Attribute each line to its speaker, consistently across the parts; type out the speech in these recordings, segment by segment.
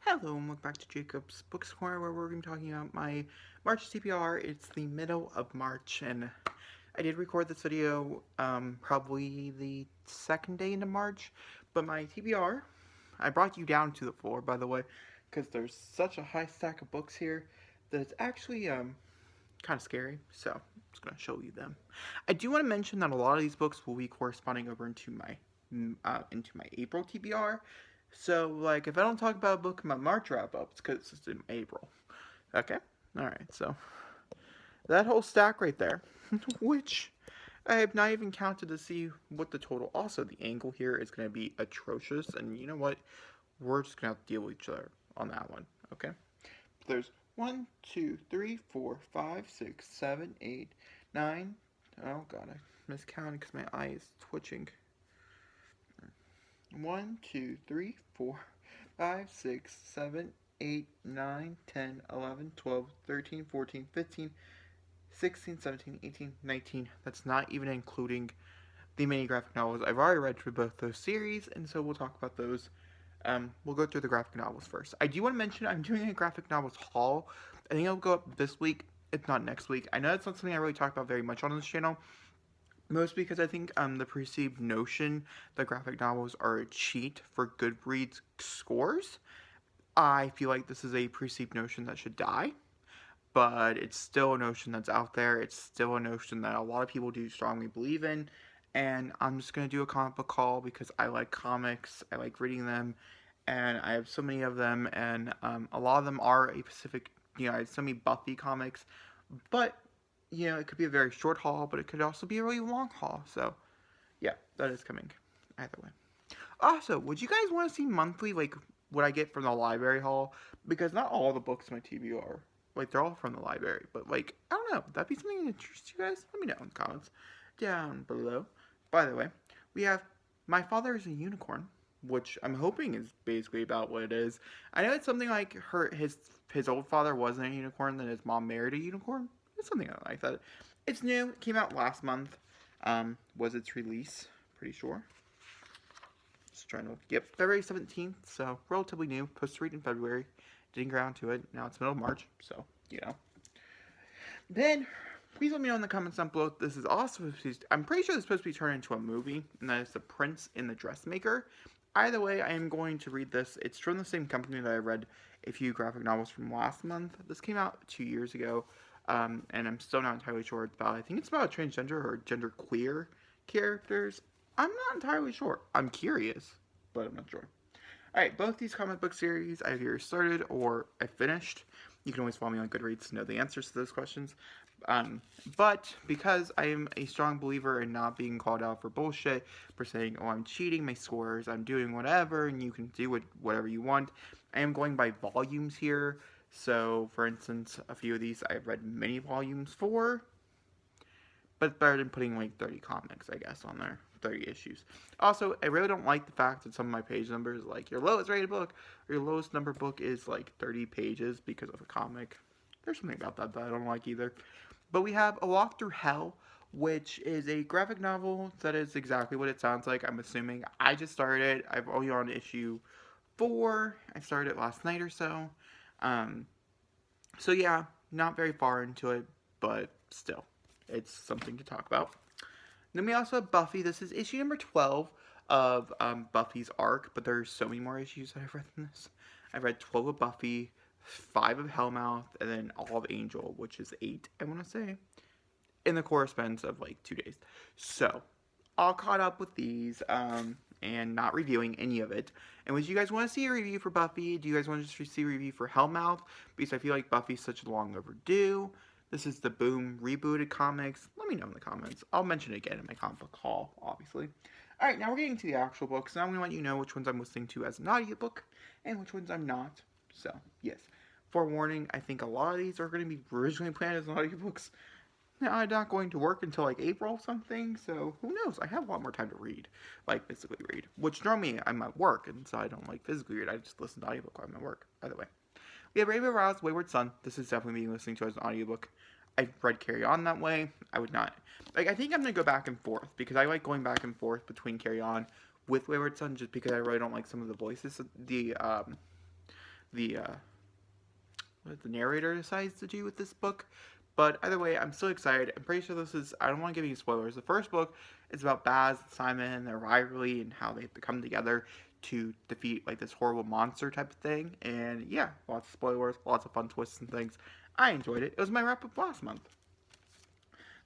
Speaker 1: Hello and welcome back to Jacob's Books Corner, where we're going to be talking about my March TBR. It's the middle of March, and I did record this video probably the second day into March, but my TBR, I brought you down to the floor, by the way, because there's such a high stack of books here that it's actually kind of scary, so I'm just going to show you them. I do want to mention that a lot of these books will be corresponding over into my April TBR. So, like, if I don't talk about a book in my March wrap-up, it's because it's in April. Okay? Alright, so that whole stack right there, which I have not even counted to see what the total. Also, the angle here is going to be atrocious, and you know what? We're just going to have to deal with each other on that one, okay? There's 1, 2, 3, 4, 5, 6, 7, 8, 9. Oh god, I miscounted because my eye is twitching. 1, 2, 3, 4, 5, 6, 7, 8, 9, 10, 11, 12, 13, 14, 15, 16, 17, 18, 19. That's not even including the mini graphic novels. I've already read through both those series, and so we'll talk about those. We'll go through the graphic novels first. I do want to mention I'm doing a graphic novels haul. I think it'll go up this week, if not next week. I know it's not something I really talk about very much on this channel, mostly because I think the perceived notion that graphic novels are a cheat for Goodreads scores. I feel like this is a perceived notion that should die, but it's still a notion that's out there. It's still a notion that a lot of people do strongly believe in, and I'm just going to do a comic book haul because I like comics, I like reading them, and I have so many of them, and a lot of them are a specific, I have so many Buffy comics, but it could be a very short haul, but it could also be a really long haul. So, yeah, that is coming either way. Also, would you guys want to see monthly, like, what I get from the library haul? Because not all the books in my TBR, like, they're all from the library. But, like, I don't know. That'd be something that interests you guys? Let me know in the comments down below. By the way, we have My Father is a Unicorn, which I'm hoping is basically about what it is. I know it's something like his old father wasn't a unicorn, then his mom married a unicorn. It's something like that. It's new. It came out last month. Was its release. Pretty sure. Just trying to look. Yep, February 17th. So, relatively new. Supposed to read in February. Didn't get around to it. Now it's middle of March. So, Then, please let me know in the comments down below. This is also I'm pretty sure this is supposed to be turned into a movie. And that is The Prince and the Dressmaker. Either way, I am going to read this. It's from the same company that I read a few graphic novels from last month. This came out 2 years ago. And I'm still not entirely sure about. I think it's about transgender or genderqueer characters. I'm not entirely sure. I'm curious, but I'm not sure. Alright, both these comic book series I've either started or I finished. You can always follow me on Goodreads to know the answers to those questions. But because I am a strong believer in not being called out for bullshit, for saying, oh, I'm cheating my scores, I'm doing whatever, and you can do whatever you want, I am going by volumes here. So, for instance, a few of these I've read many volumes for, but it's better than putting like 30 comics, I guess, on there. 30 issues. Also, I really don't like the fact that some of my page numbers, like your lowest rated book or your lowest number book is like 30 pages because of a comic. There's something about that I don't like either. But we have A Walk Through Hell, which is a graphic novel that is exactly what it sounds like, I'm assuming. I just started it. I'm only on issue 4. I started it last night or so. So yeah, not very far into it, but still, it's something to talk about. Then we also have Buffy. This is issue number 12 of Buffy's arc, but there's so many more issues that I've read in this. I've read 12 of Buffy, 5 of Hellmouth, and then all of Angel, which is 8, I want to say, in the correspondence of like 2 days. So, all caught up with these, and not reviewing any of it. And would you guys want to see a review for Buffy? Do you guys want to just see a review for Hellmouth? Because I feel like Buffy's such long overdue. This is the Boom rebooted comics. Let me know in the comments. I'll mention it again in my comic book haul, obviously. Alright, now we're getting to the actual books. Now I'm going to let you know which ones I'm listening to as an audiobook and which ones I'm not. So, yes. Forewarning, I think a lot of these are going to be originally planned as audiobooks. Now, I'm not going to work until like April or something, so who knows? I have a lot more time to read, like physically read, which normally I'm at work, and so I don't like physically read. I just listen to audiobook while I'm at work. By the way, we have Aroused, Wayward Son. This is definitely being listening to as an audiobook. I've read Carry On that way. I would not, I think I'm going to go back and forth, because I like going back and forth between Carry On with Wayward Son, just because I really don't like some of the voices, the the what the narrator decides to do with this book. But either way, I'm still excited. I'm pretty sure this is, I don't want to give you spoilers. The first book is about Baz and Simon and their rivalry and how they have to come together to defeat like this horrible monster type of thing. And yeah, lots of spoilers, lots of fun twists and things. I enjoyed it. It was my wrap up last month.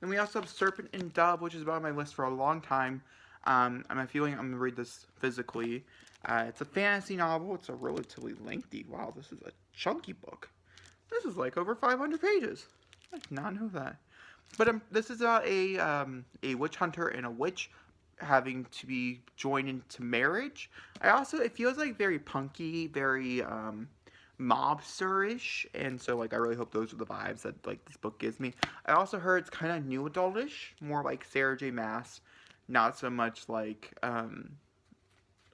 Speaker 1: Then we also have Serpent and Dove, which has been on my list for a long time. I'm feeling I'm going to read this physically. It's a fantasy novel. It's a relatively lengthy, wow, this is a chunky book. This is like over 500 pages. I did not know that. But this is about a witch hunter and a witch having to be joined into marriage. It feels like very punky, very mobster-ish, and so like I really hope those are the vibes that like this book gives me. I also heard it's kind of new adultish, more like Sarah J. Maas, not so much like I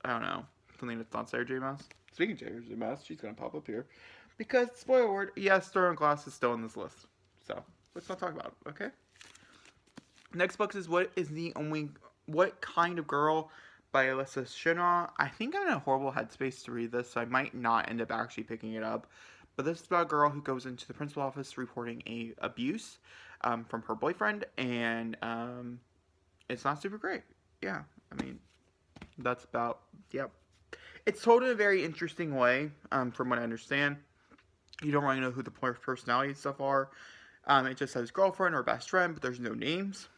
Speaker 1: don't know, something that's not Sarah J. Maas. Speaking of Sarah J. Maas, she's gonna pop up here because spoiler word, yes, Glass is still on this list. So let's not talk about it, okay? Next book is What Kind of Girl by Alyssa Shinra. I think I'm in a horrible headspace to read this, so I might not end up actually picking it up. But this is about a girl who goes into the principal office reporting a abuse from her boyfriend, and it's not super great. Yeah, I mean, that's about, yep. It's told in a very interesting way, from what I understand. You don't really know who the personality and stuff are. It just says girlfriend or best friend, but there's no names.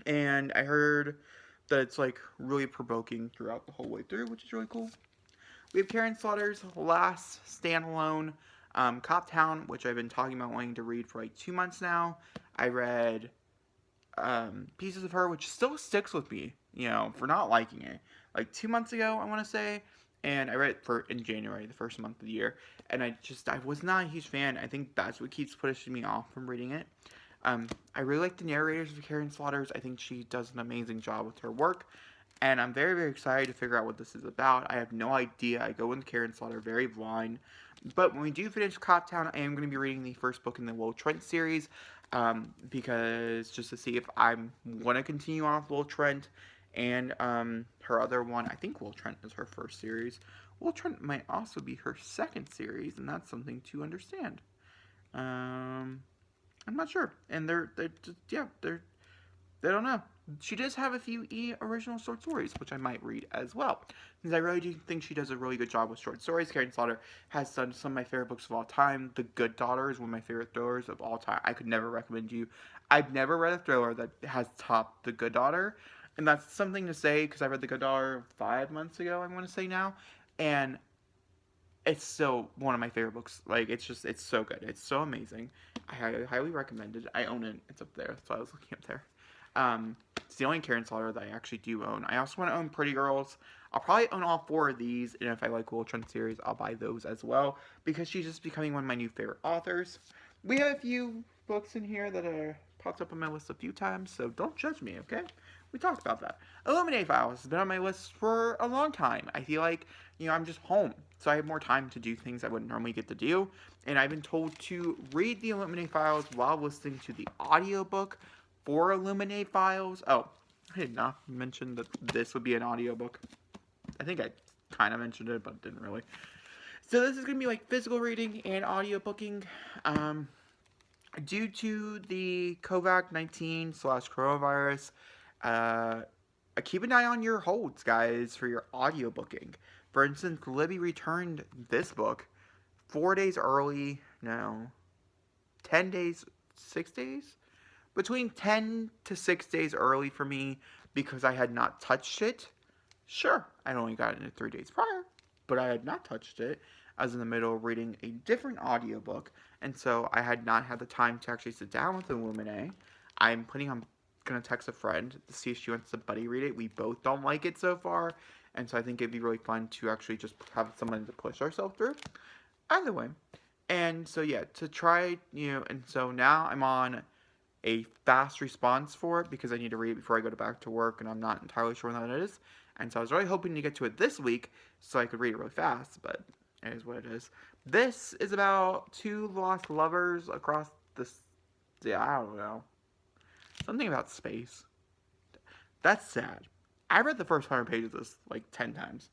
Speaker 1: And I heard that it's like really provoking throughout the whole way through, which is really cool. We have Karen Slaughter's last standalone, Cop Town, which I've been talking about wanting to read for like 2 months now. I read pieces of her, which still sticks with me, you know, for not liking it. Like 2 months ago, I want to say, and I read it in January, the first month of the year, and I was not a huge fan. I think that's what keeps pushing me off from reading it. I really like the narrators of Karen Slaughter's. I think she does an amazing job with her work, and I'm very, very excited to figure out what this is about. I have no idea. I go into Karen Slaughter very blind, but when we do finish Cop Town, I am going to be reading the first book in the Will Trent series, because just to see if I'm going to continue on with Will Trent, and her other one, I think Will Trent is her first series. Will Trent might also be her second series, and that's something to understand. I'm not sure, and they don't know. She does have a few original short stories, which I might read as well, because I really do think she does a really good job with short stories. Karen Slaughter has done some of my favorite books of all time. The Good Daughter is one of my favorite thrillers of all time. I could never recommend you. I've never read a thriller that has topped The Good Daughter, and that's something to say because I read The Good Daughter 5 months ago, I want to say now, and it's still one of my favorite books. Like, it's so good. It's so amazing. I highly recommend it. I own it. It's up there. That's why I was looking up there. It's the only Karen Slaughter that I actually do own. I also want to own Pretty Girls. I'll probably own all 4 of these, and if I like Will Trent series, I'll buy those as well, because she's just becoming one of my new favorite authors. We have a few books in here that are popped up on my list a few times, so don't judge me, okay? We talked about that. Illuminate Files has been on my list for a long time. I feel like, you know, I'm just home, so I have more time to do things I wouldn't normally get to do, and I've been told to read the Illuminate Files while listening to the audiobook for Illuminate Files. Oh, I did not mention that this would be an audiobook. I think I kind of mentioned it, but didn't really. So this is going to be like physical reading and audiobooking. Due to the COVID-19 / coronavirus, keep an eye on your holds, guys, for your audiobooking. For instance, Libby returned this book 4 days early. No, 10 days, 6 days? Between 10 to 6 days early for me because I had not touched it. Sure, I'd only gotten it 3 days prior, but I had not touched it. I was in the middle of reading a different audiobook, and so I had not had the time to actually sit down with Illuminate. I'm planning on going to text a friend to see if she wants to buddy read it. We both don't like it so far, and so I think it'd be really fun to actually just have someone to push ourselves through. Either way. And so, yeah, to try, you know, and so now I'm on a fast response for it because I need to read it before I go back to work, and I'm not entirely sure when that is. And so I was really hoping to get to it this week so I could read it really fast, but it is what it is. This is about 2 lost lovers across this, yeah, I don't know. Something about space. That's sad. I read the first 100 pages of this like 10 times.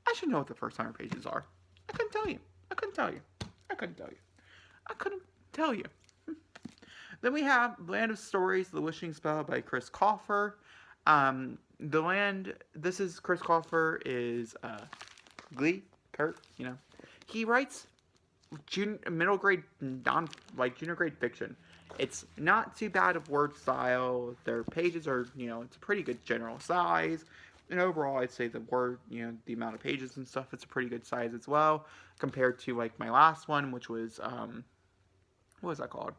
Speaker 1: I should know what the first 100 pages are. I couldn't tell you. I couldn't tell you. I couldn't tell you. I couldn't tell you. Then we have Land of Stories, The Wishing Spell by Chris Colfer. This is Chris Colfer is Glee, Kurt, you know. He writes middle grade junior grade fiction. It's not too bad of word style. Their pages are, you know, it's a pretty good general size. And overall, I'd say the the amount of pages and stuff, it's a pretty good size as well, compared to, like, my last one, which was, what was that called?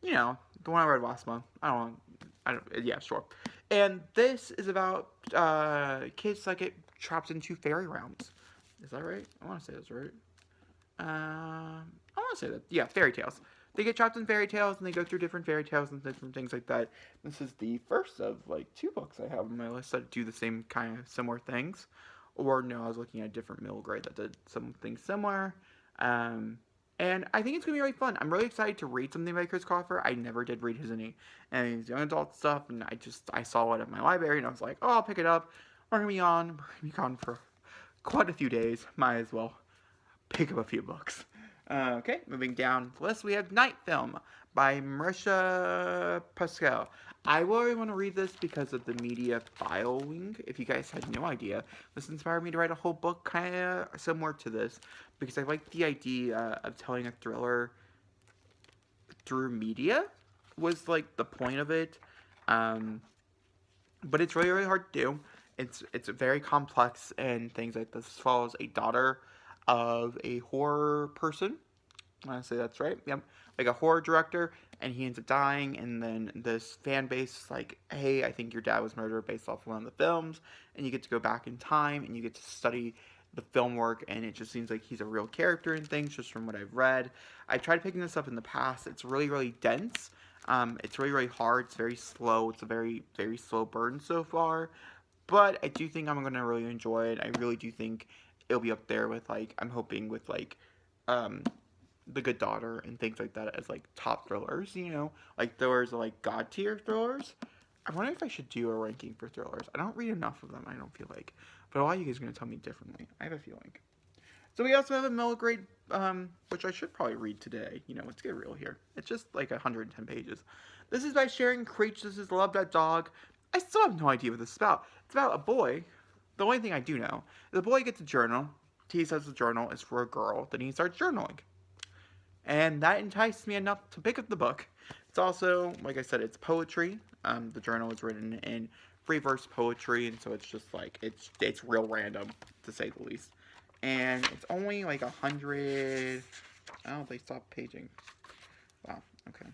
Speaker 1: You know, the one I read last month. Yeah, sure. And this is about, kids that get trapped into fairy realms. Is that right? I want to say that's right. I want to say that. Yeah, fairy tales. They get trapped in fairy tales, and they go through different fairy tales and different things like that. This is the first of, like, 2 books I have on my list that do the same kind of similar things. Or, no, I was looking at a different middle grade that did something similar. And I think it's going to be really fun. I'm really excited to read something by Chris Colfer. I never did read his his young adult stuff, and I saw it at my library, and I was like, oh, I'll pick it up. We're going to be gone for quite a few days. Might as well pick up a few books. Okay, moving down the list, we have Night Film by Marisha Pascal. I really want to read this because of the media following. If you guys had no idea, this inspired me to write a whole book kind of similar to this, because I like the idea of telling a thriller through media, was like the point of it. But it's really, really hard to do. It's very complex, and things like this follows a daughter of a horror person. I want to say that's right. Yep. Like a horror director, and he ends up dying, and then this fan base is like, hey, I think your dad was murdered based off of one of the films, and you get to go back in time, and you get to study the film work, and it just seems like he's a real character and things, just from what I've read. I've tried picking this up in the past. It's really, really dense. It's really, really hard. It's very slow. It's a very, very slow burn so far. But I do think I'm going to really enjoy it. I really do think it'll be up there with, like, I'm hoping with, like, The Good Daughter and things like that as, like, top thrillers, you know? Like, thrillers are, like, god tier thrillers. I wonder if I should do a ranking for thrillers. I don't read enough of them, I don't feel like. But a lot of you guys are going to tell me differently. I have a feeling. So we also have a middle grade, which I should probably read today. You know, let's get real here. It's just, like, 110 pages. This is by Shearing Creech. This is Love That Dog. I still have no idea what this is about. It's about a boy. The only thing I do know is the boy gets a journal. He says the journal is for a girl. Then he starts journaling. And that enticed me enough to pick up the book. It's also, like I said, it's poetry. The journal is written in free verse poetry. And so it's just like, it's real random, to say the least. And it's only like 100... Oh, they stopped paging. Wow, okay.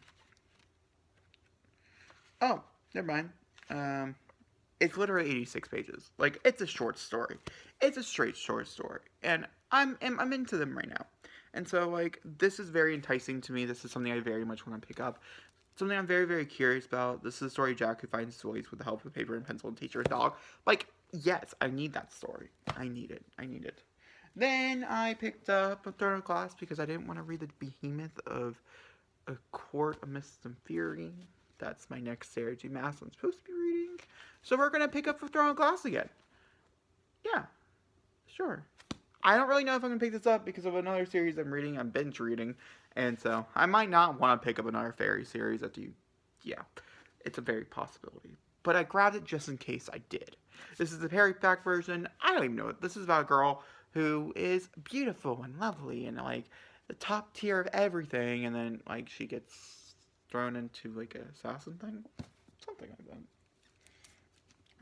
Speaker 1: Oh, never mind. It's literally 86 pages. Like, it's a short story. It's a straight short story. And I'm into them right now. And so, like, this is very enticing to me. This is something I very much want to pick up. Something I'm very, very curious about. This is a story Jack who finds toys with the help of paper and pencil and teacher and dog. Like, yes, I need that story. I need it. I need it. Then I picked up Paterno class because I didn't want to read the behemoth of A Court of Mist and Fury. That's my next Sarah J. Maas I'm supposed to be reading. So we're going to pick up Throne of Glass again. Yeah, sure. I don't really know if I'm going to pick this up because of another series I'm reading. I'm binge reading. And so I might not want to pick up another fairy series yeah, it's a very possibility. But I grabbed it just in case I did. This is the paperback version. I don't even know it. This is about a girl who is beautiful and lovely and, like, the top tier of everything. And then, like, she gets thrown into, like, an assassin thing. Something like that.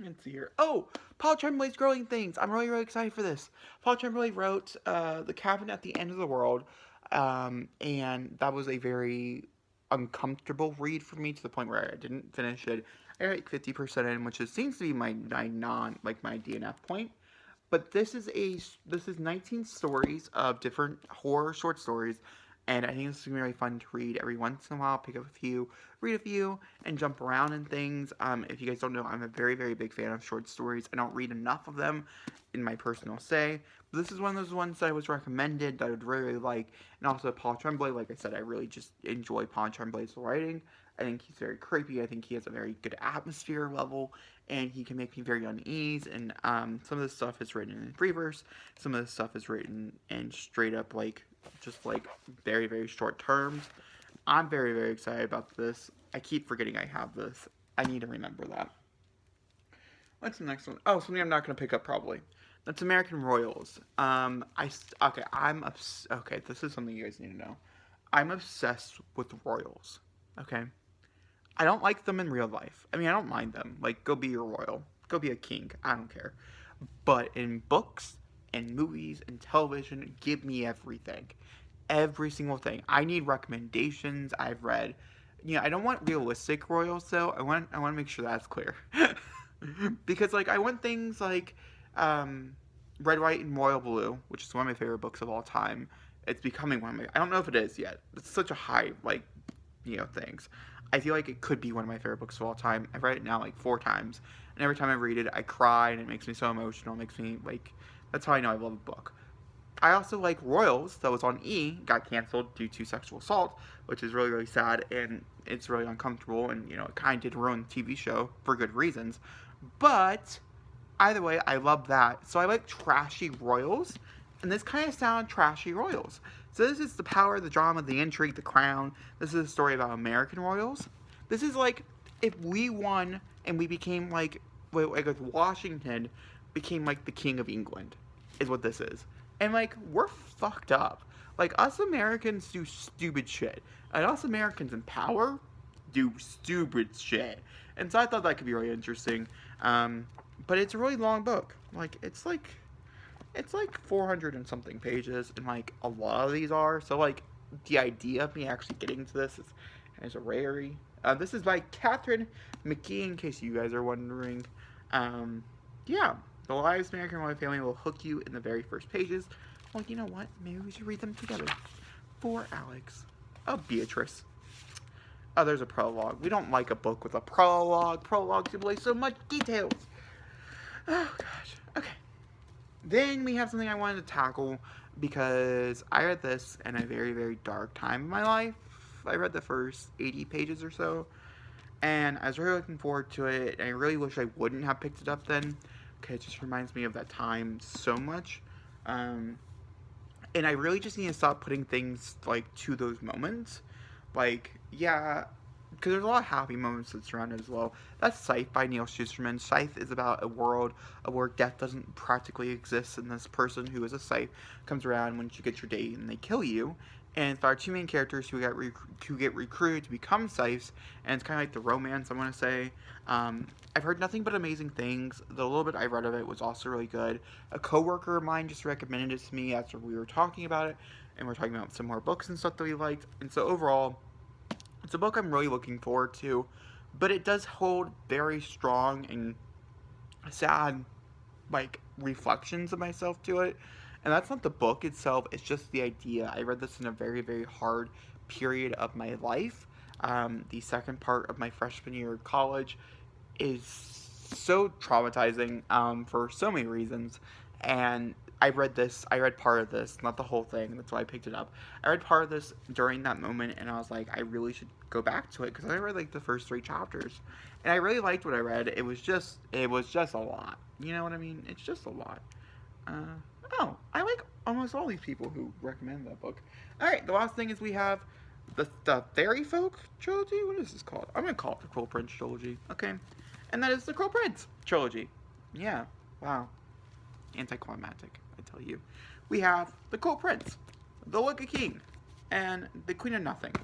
Speaker 1: Let's see here. Oh, Paul Tremblay's Growing Things. I'm really, really excited for this. Paul Tremblay wrote The Cabin at the End of the World. And that was a very uncomfortable read for me to the point where I didn't finish it. I got like 50% in, which seems to be my DNF point. But this is 19 stories of different horror short stories. And I think this is going to be really fun to read every once in a while. Pick up a few, read a few, and jump around and things. If you guys don't know, I'm a very, very big fan of short stories. I don't read enough of them in my personal say. But this is one of those ones that I was recommended that I would really, really like. And also Paul Tremblay, like I said, I really just enjoy Paul Tremblay's writing. I think he's very creepy. I think he has a very good atmosphere level. And he can make me very unease. And some of this stuff is written in free verse. Some of this stuff is written in straight up, like, just like very, very short terms. I'm very, very excited about this. I keep forgetting I have this. I need to remember that. What's the next one? Oh, something I'm not going to pick up probably. That's American Royals. Okay, okay, this is something you guys need to know. I'm obsessed with royals. Okay? I don't like them in real life. I mean, I don't mind them. Like, go be a royal. Go be a king. I don't care. But in books and movies and television, give me everything. Every single thing. I need recommendations. I've read. I don't want realistic royals though. I want to make sure that's clear. Because like I want things like Red, White, and Royal Blue, which is one of my favorite books of all time. It's becoming one of my. I don't know if it is yet. It's such a high things. I feel like it could be one of my favorite books of all time. I've read it now like 4 times, and every time I read it, I cry, and it makes me so emotional. It makes me like. That's how I know I love a book. I also like Royals, that was on E, got canceled due to sexual assault, which is really, really sad, and it's really uncomfortable, and, it kind of did ruin the TV show for good reasons. But, either way, I love that. So I like trashy Royals, and this kind of sounds trashy Royals. So this is the power, the drama, the intrigue, the crown. This is a story about American Royals. This is like, if we won, and we became like if Washington became like the King of England, is what this is. And, like, we're fucked up. Like, us Americans do stupid shit. And us Americans in power do stupid shit. And so I thought that could be really interesting. But it's a really long book. Like, it's like 400 and something pages. And, like, a lot of these are. So, like, the idea of me actually getting to this is a rarity. This is by Catherine McKee, in case you guys are wondering. Yeah. The Lives American Royal Family will hook you in the very first pages. Well, you know what? Maybe we should read them together. For Alex. Oh, Beatrice. Oh, there's a prologue. We don't like a book with a prologue. Prologues give away so much details. Oh, gosh. Okay. Then we have something I wanted to tackle because I read this in a very, very dark time in my life. I read the first 80 pages or so. And I was really looking forward to it. And I really wish I wouldn't have picked it up then. Okay, it just reminds me of that time so much. And I really just need to stop putting things, like, to those moments. Like, yeah, because there's a lot of happy moments that surround it as well. That's Scythe by Neil Schusterman. Scythe is about a world where death doesn't practically exist, and this person who is a Scythe comes around when you get your day and they kill you. And it's our 2 main characters who get recruited to become Scythes, and it's kind of like the romance, I want to say. I've heard nothing but amazing things. The little bit I read of it was also really good. A coworker of mine just recommended it to me after we were talking about it, and we're talking about some more books and stuff that we liked. And so overall, it's a book I'm really looking forward to, but it does hold very strong and sad, like, reflections of myself to it. And that's not the book itself, it's just the idea. I read this in a very, very hard period of my life. The second part of my freshman year of college is so traumatizing for so many reasons. And I read part of this, not the whole thing, that's why I picked it up. I read part of this during that moment, and I was like, I really should go back to it, because I read, like, the first 3 chapters. And I really liked what I read. It was just a lot. You know what I mean? It's just a lot. Oh, I like almost all these people who recommend that book. Alright, the last thing is we have the Fairy Folk trilogy? What is this called? I'm going to call it the Cruel Prince trilogy. Okay. And that is the Cruel Prince trilogy. Yeah. Wow. Anticlimactic, I tell you. We have the Cruel Prince, the Wicked King, and the Queen of Nothing.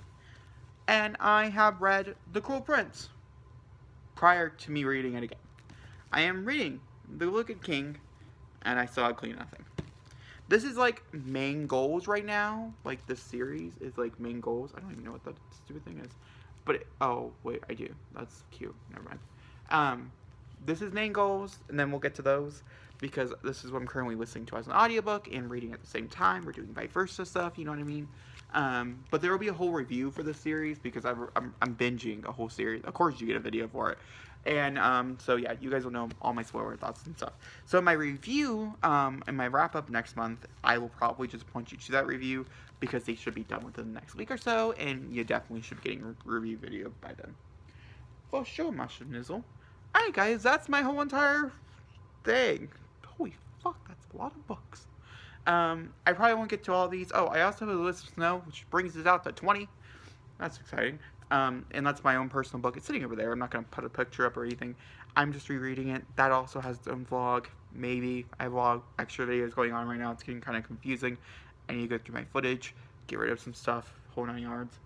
Speaker 1: And I have read the Cruel Prince prior to me reading it again. I am reading the Wicked King, and I still have Queen of Nothing. This is, like, main goals right now. Like, this series is, like, main goals. I don't even know what that stupid thing is. But, oh, wait, I do. That's cute. Never mind. This is main goals, and then we'll get to those. Because this is what I'm currently listening to as an audiobook and reading at the same time. We're doing vice versa stuff, you know what I mean? But there will be a whole review for this series because I'm binging a whole series. Of course you get a video for it. And, so yeah, you guys will know all my spoiler thoughts and stuff. So my review, and my wrap-up next month, I will probably just point you to that review because they should be done within the next week or so, and you definitely should be getting a review video by then. For sure, my schnizzle. Alright, guys, that's my whole entire thing. Holy fuck, that's a lot of books. I probably won't get to all these. Oh, I also have a list of snow, which brings us out to 20. That's exciting. And that's my own personal book. It's sitting over there. I'm not going to put a picture up or anything. I'm just rereading it. That also has its own vlog. Maybe I vlog extra videos going on right now. It's getting kind of confusing. I need to go through my footage, get rid of some stuff, whole 9 yards.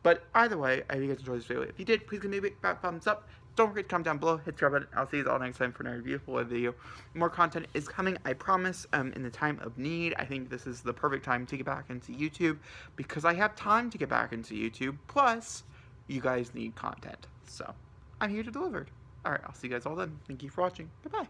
Speaker 1: But either way, I hope you guys enjoyed this video. If you did, please give me a big fat thumbs up. Don't forget to comment down below, hit the subscribe button. I'll see you all next time for another beautiful video. More content is coming, I promise, in the time of need. I think this is the perfect time to get back into YouTube because I have time to get back into YouTube. Plus, you guys need content. So, I'm here to deliver. Alright, I'll see you guys all then. Thank you for watching. Goodbye.